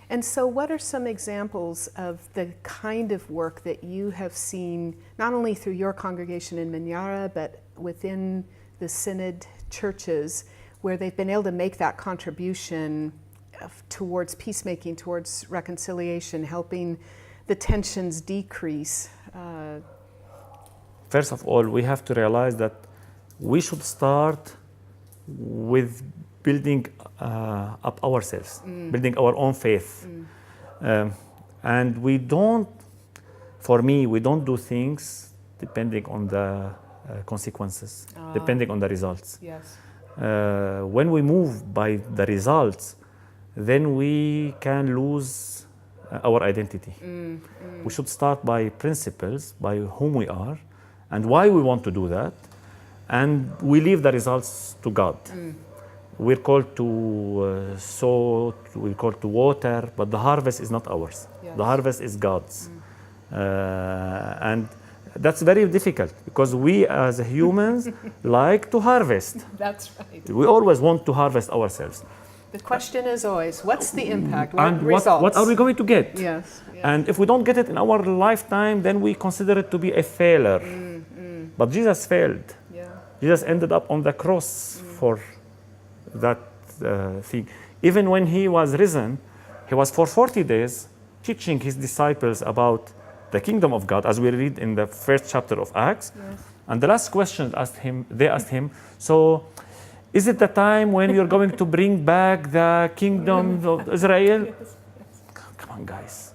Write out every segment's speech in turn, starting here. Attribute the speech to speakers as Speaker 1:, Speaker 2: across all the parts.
Speaker 1: And so what are some examples of the kind of work that you have seen, not only through your congregation in Minyara, but within the Synod churches, where they've been able to make that contribution towards peacemaking, towards reconciliation, helping the tensions decrease?
Speaker 2: First of all, we have to realize that we should start with building up ourselves, building our own faith. And we don't, for me, we don't do things depending on the consequences, depending on the results.
Speaker 1: Yes.
Speaker 2: When we move by the results, then we can lose our identity. We should start by principles, by whom we are, and why we want to do that, and we leave the results to God. We're called to sow, we're called to water, but the harvest is not ours.
Speaker 1: Yes.
Speaker 2: The harvest is God's. And that's very difficult because we as humans like to harvest.
Speaker 1: That's right.
Speaker 2: We always want to harvest ourselves.
Speaker 1: The question is always, what's the impact? What
Speaker 2: And
Speaker 1: results?
Speaker 2: what are we going to get?
Speaker 1: Yes. Yes.
Speaker 2: And if we don't get it in our lifetime, then we consider it to be a failure. But Jesus failed.
Speaker 1: Yeah.
Speaker 2: Jesus ended up on the cross for that thing. Even when he was risen, he was for 40 days teaching his disciples about the kingdom of God, as we read in the first chapter of Acts.
Speaker 1: Yes.
Speaker 2: And the last question they asked him, so is it the time when you're going to bring back the kingdom of Israel?
Speaker 1: Yes.
Speaker 2: Come on, guys.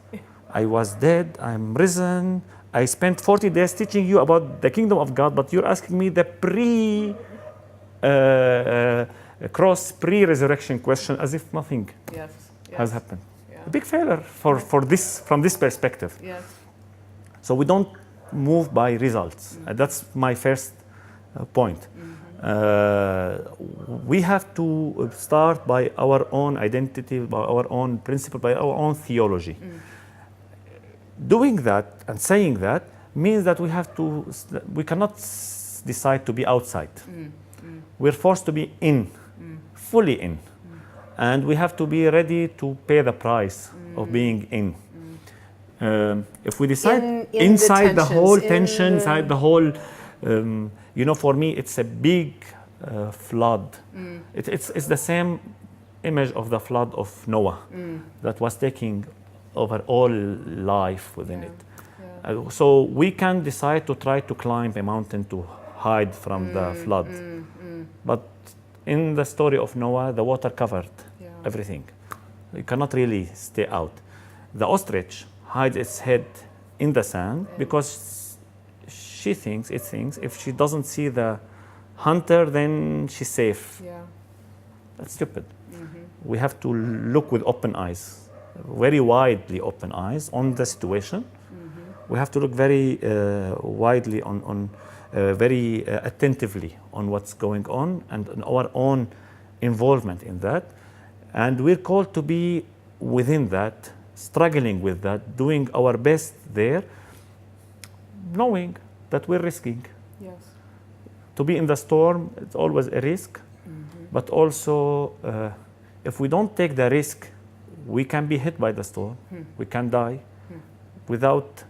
Speaker 2: I was dead, I'm risen. I spent 40 days teaching you about the kingdom of God, but you're asking me the pre-resurrection question as if nothing
Speaker 1: Yes. Yes.
Speaker 2: has happened.
Speaker 1: Yeah.
Speaker 2: A big failure from this perspective.
Speaker 1: Yes.
Speaker 2: So we don't move by results. That's my first point. We have to start by our own identity, by our own principle, by our own theology. Doing that and saying that means that we cannot decide to be outside. We're forced to be in, fully in. And we have to be ready to pay the price of being in. If we decide inside the whole tension, inside the whole, for me, it's a big flood. It's the same image of the flood of Noah that was taking over all life within it. So we can decide to try to climb a mountain to hide from the flood. But in the story of Noah, the water covered everything. You cannot really stay out. The ostrich hides its head in the sand because it thinks if she doesn't see the hunter, then she's safe.
Speaker 1: Yeah.
Speaker 2: That's stupid. We have to look with open eyes, very widely open eyes on the situation. We have to look very widely very attentively on what's going on and our own involvement in that. And we're called to be within that, struggling with that, doing our best there, knowing that we're risking.
Speaker 1: Yes.
Speaker 2: To be in the storm, it's always a risk, but also if we don't take the risk, we can be hit by the storm, we can die without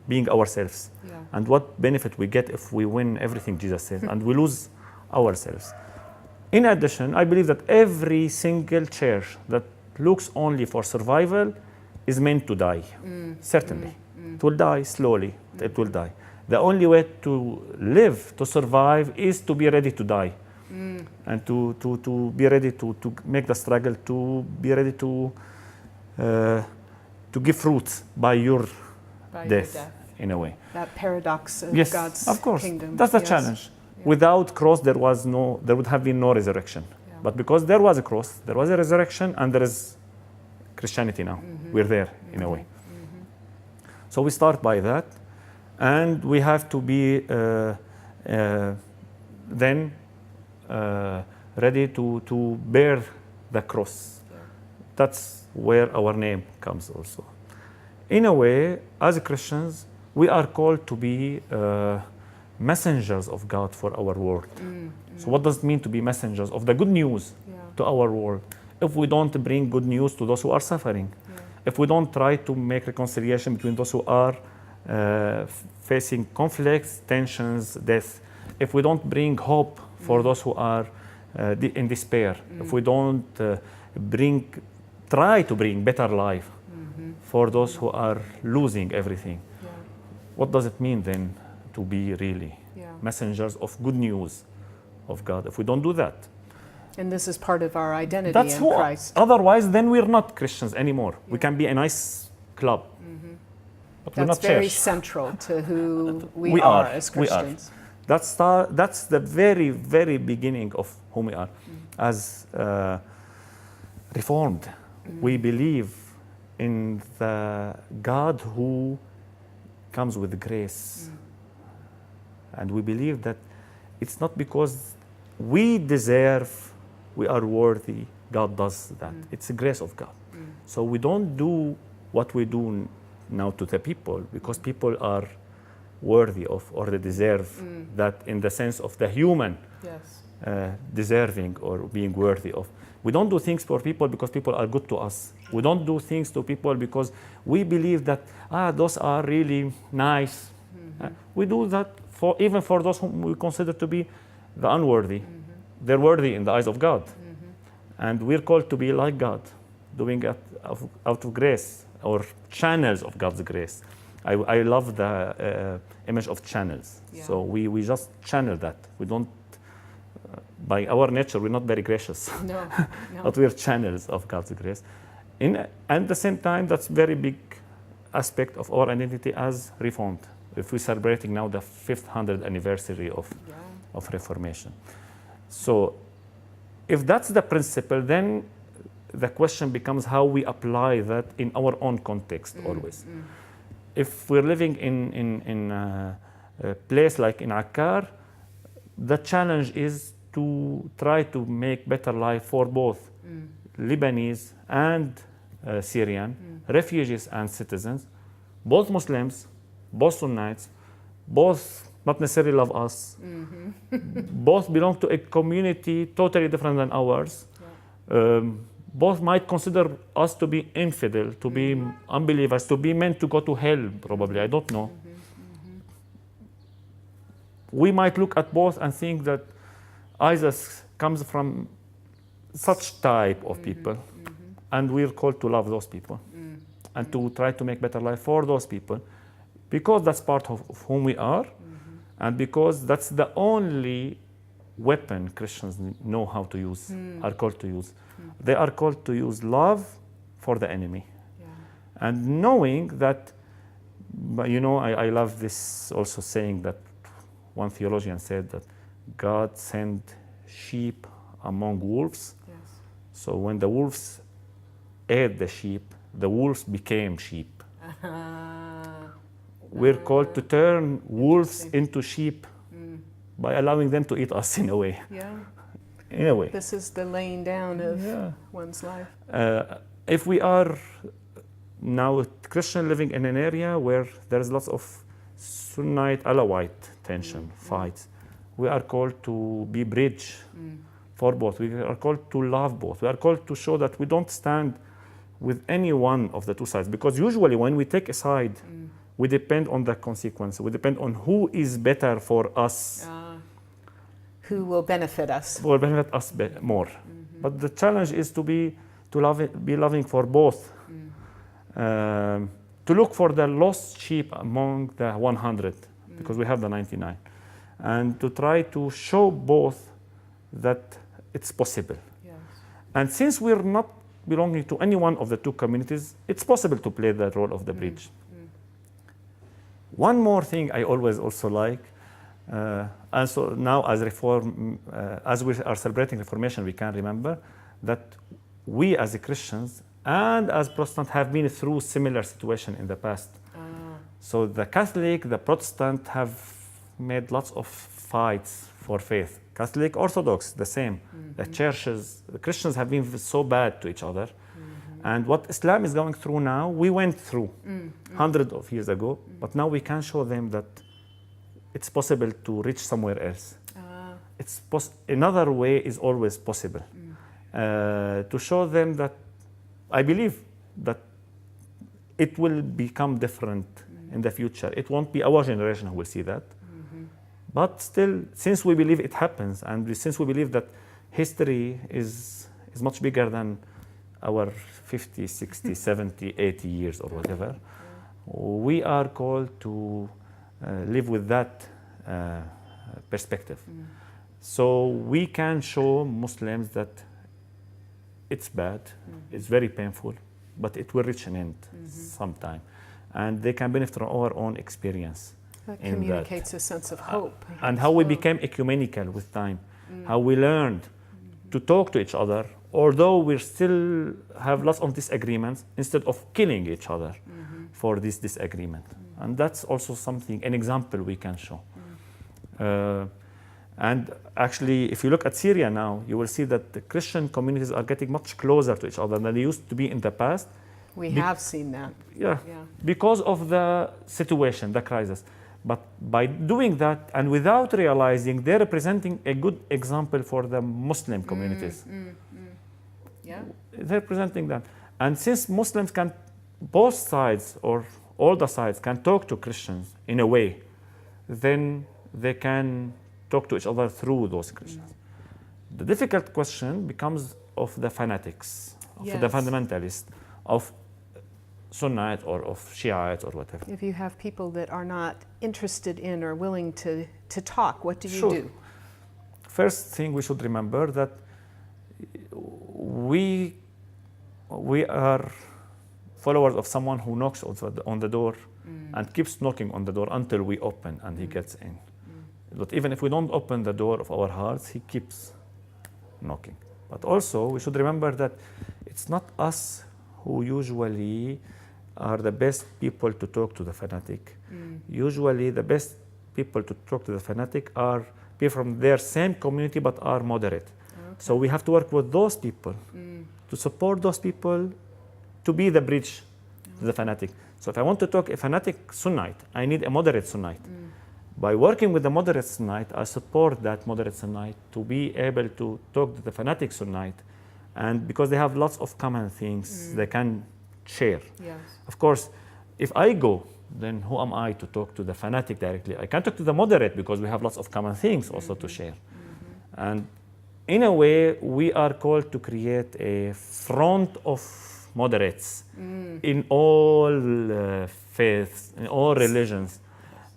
Speaker 2: being ourselves.
Speaker 1: Yeah.
Speaker 2: And what benefit we get if we win everything Jesus says and we lose ourselves. In addition, I believe that every single church that looks only for survival is meant to die, certainly. It will die slowly, it will die. The only way to live, to survive, is to be ready to die. And to be ready to make the struggle, to be ready to give fruits by your death, in a way.
Speaker 1: That paradox of
Speaker 2: Yes,
Speaker 1: God's
Speaker 2: of course.
Speaker 1: kingdom.
Speaker 2: That's the
Speaker 1: Yes.
Speaker 2: challenge.
Speaker 1: Yeah.
Speaker 2: Without cross, there would have been no resurrection.
Speaker 1: Yeah.
Speaker 2: But because there was a cross, there was a resurrection, and there is Christianity now. We're there, in a way. So we start by that, and we have to be then ready to bear the cross.
Speaker 1: Yeah.
Speaker 2: That's where our name comes also. In a way, as Christians, we are called to be messengers of God for our world. So what does it mean to be messengers of the good news to our world? if we don't bring good news to those who are suffering, if we don't try to make reconciliation between those who are facing conflicts, tensions, death, if we don't bring hope for those who are in despair, if we don't try to bring better life for those who are losing everything, what does it mean then to be really messengers of good news of God if we don't do that?
Speaker 1: And this is part of our identity
Speaker 2: That's
Speaker 1: in Christ.
Speaker 2: Otherwise, then we're not Christians anymore. We can be a nice club, but we're
Speaker 1: That's
Speaker 2: not
Speaker 1: very
Speaker 2: church.
Speaker 1: central to who we are as Christians.
Speaker 2: That's the very, very beginning of whom we are. As Reformed, we believe in the God who comes with grace. And we believe that it's not because we deserve, we are worthy, God does that. It's the grace of God. So we don't do what we do now to the people because people are worthy of or they deserve that in the sense of the human deserving or being worthy of. We don't do things for people because people are good to us. We don't do things to people because we believe that those are really nice. We do that even for those whom we consider to be the unworthy. They're worthy in the eyes of God. And we're called to be like God, doing it out of grace or channels of God's grace. I love the image of channels. So we just channel that. We don't, by our nature, we're not very gracious.
Speaker 1: No.
Speaker 2: But we're channels of God's grace. At the same time, that's a very big aspect of our identity as Reformed. If we're celebrating now the 500th anniversary of Reformation. So if that's the principle, then the question becomes how we apply that in our own context always. If we're living in a place like in Akkar, the challenge is to try to make better life for both Lebanese and Syrian, refugees and citizens, both Muslims, both Sunnites, both not necessarily love us, both belong to a community totally different than ours, both might consider us to be infidel, to be unbelievers, to be meant to go to hell, probably, I don't know. We might look at both and think that ISIS comes from such type of people, and we're called to love those people and to try to make better life for those people, because that's part of whom we are, and because that's the only weapon Christians know how to use, are called to use. They are called to use love for the enemy. And knowing that, I love this also saying that one theologian said that God sent sheep among wolves. So when the wolves ate the sheep, the wolves became sheep. We're called to turn wolves into sheep by allowing them to eat us in a way. In a way.
Speaker 1: This is the laying down of one's life.
Speaker 2: If we are now a Christian living in an area where there's lots of Sunnite Alawite tension, fights, we are called to be bridge for both. We are called to love both. We are called to show that we don't stand with any one of the two sides, because usually when we take a side, we depend on the consequence. We depend on who is better for us.
Speaker 1: Who will benefit us.
Speaker 2: Will benefit us more. But the challenge is to be loving for both. To look for the lost sheep among the 100, because we have the 99. And to try to show both that it's possible. And since we're not belonging to any one of the two communities, it's possible to play the role of the bridge. One more thing I always also like, and so now as as we are celebrating Reformation, we can remember that we as Christians and as Protestants have been through similar situation in the past. So the Catholic, the Protestant have made lots of fights for faith. Catholic, Orthodox, the same. The churches, the Christians have been so bad to each other. And what Islam is going through now, we went through hundreds of years ago, but now we can show them that it's possible to reach somewhere else. Another way is always possible. to show them that I believe that it will become different in the future. It won't be our generation who will see that. But still, since we believe it happens, and since we believe that history is much bigger than our 50, 60, 70, 80 years or whatever, we are called to live with that perspective. So we can show Muslims that it's bad, it's very painful, but it will reach an end sometime. And they can benefit from our own experience.
Speaker 1: That communicates a sense of hope.
Speaker 2: And how we became ecumenical with time, how we learned to talk to each other, although we still have lots of disagreements, instead of killing each other for this disagreement. And that's also something, an example we can show. And actually, if you look at Syria now, you will see that the Christian communities are getting much closer to each other than they used to be in the past.
Speaker 1: We have seen that.
Speaker 2: Yeah, because of the situation, the crisis. But by doing that and without realizing, they're representing a good example for the Muslim communities.
Speaker 1: Yeah.
Speaker 2: They're presenting that. And since Muslims can, both sides or all the sides can talk to Christians in a way, then they can talk to each other through those Christians. The difficult question becomes of the fanatics, of the fundamentalists, of Sunnite or of Shiite or whatever.
Speaker 1: If you have people that are not interested in or willing to talk, what do you do?
Speaker 2: First thing we should remember that we are followers of someone who knocks on the door and keeps knocking on the door until we open and he gets in. But even if we don't open the door of our hearts, he keeps knocking. But also we should remember that it's not us who usually are the best people to talk to the fanatic. Usually the best people to talk to the fanatic are people from their same community but are moderate. So we have to work with those people to support those people to be the bridge to the fanatic. So if I want to talk a fanatic Sunnite, I need a moderate Sunnite. By working with the moderate Sunnite, I support that moderate Sunnite to be able to talk to the fanatic Sunnite, and because they have lots of common things they can share.
Speaker 1: Yes.
Speaker 2: Of course, if I go, then who am I to talk to the fanatic directly? I can talk to the moderate because we have lots of common things also to share. And in a way, we are called to create a front of moderates in all faiths, in all religions.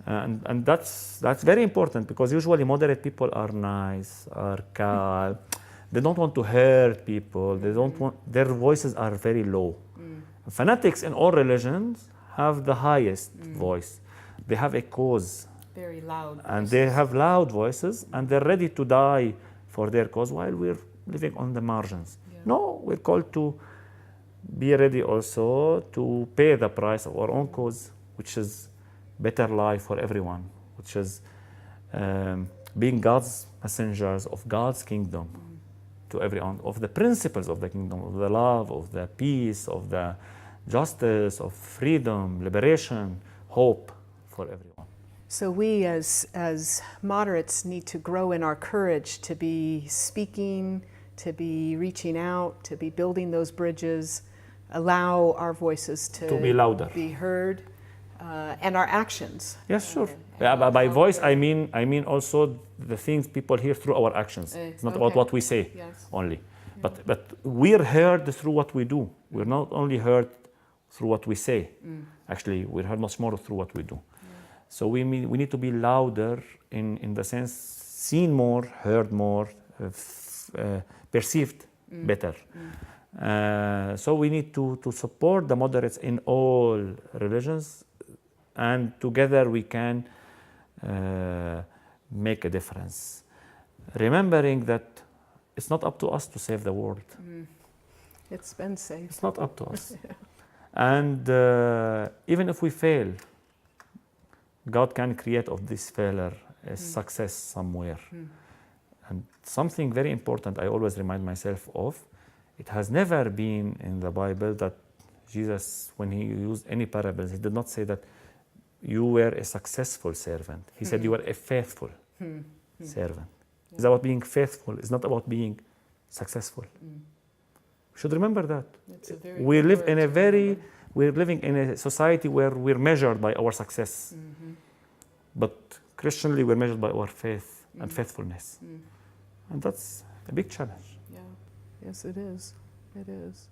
Speaker 2: And that's very important, because usually moderate people are nice, are calm. They don't want to hurt people. They don't want, their voices are very low. Fanatics in all religions have the highest voice. They have a cause.
Speaker 1: Very loud.
Speaker 2: And they have loud voices, and they're ready to die for their cause while we're living on the margins. No, we're called to be ready also to pay the price of our own cause, which is better life for everyone, which is being God's messengers of God's kingdom to everyone, of the principles of the kingdom, of the love, of the peace, of the justice, of freedom, liberation, hope for everyone.
Speaker 1: So we as moderates need to grow in our courage to be speaking, to be reaching out, to be building those bridges, allow our voices to
Speaker 2: be louder,
Speaker 1: be heard, and our actions.
Speaker 2: Yes, sure. By voice, I mean also the things people hear through our actions. It's not about what we say only, but we're heard through what we do. We're not only heard through what we say. Actually, we're heard much more through what we do. So we need to be louder in the sense, seen more, heard more, perceived better. So we need to support the moderates in all religions, and together we can make a difference. Remembering that it's not up to us to save the world.
Speaker 1: It's been saved.
Speaker 2: It's not up to us. And even if we fail, God can create of this failure a success somewhere. And something very important I always remind myself of, it has never been in the Bible that Jesus, when he used any parables, he did not say that you were a successful servant. He said you were a faithful servant. It's about being faithful. It's not about being successful. We should remember that.
Speaker 1: It's a very
Speaker 2: We
Speaker 1: good
Speaker 2: live
Speaker 1: word
Speaker 2: in a
Speaker 1: to
Speaker 2: very,
Speaker 1: remember.
Speaker 2: we're living in a society where we're measured by our success. But Christianly, we're measured by our faith and faithfulness. And that's a big challenge.
Speaker 1: Yeah. Yes, it is. It is.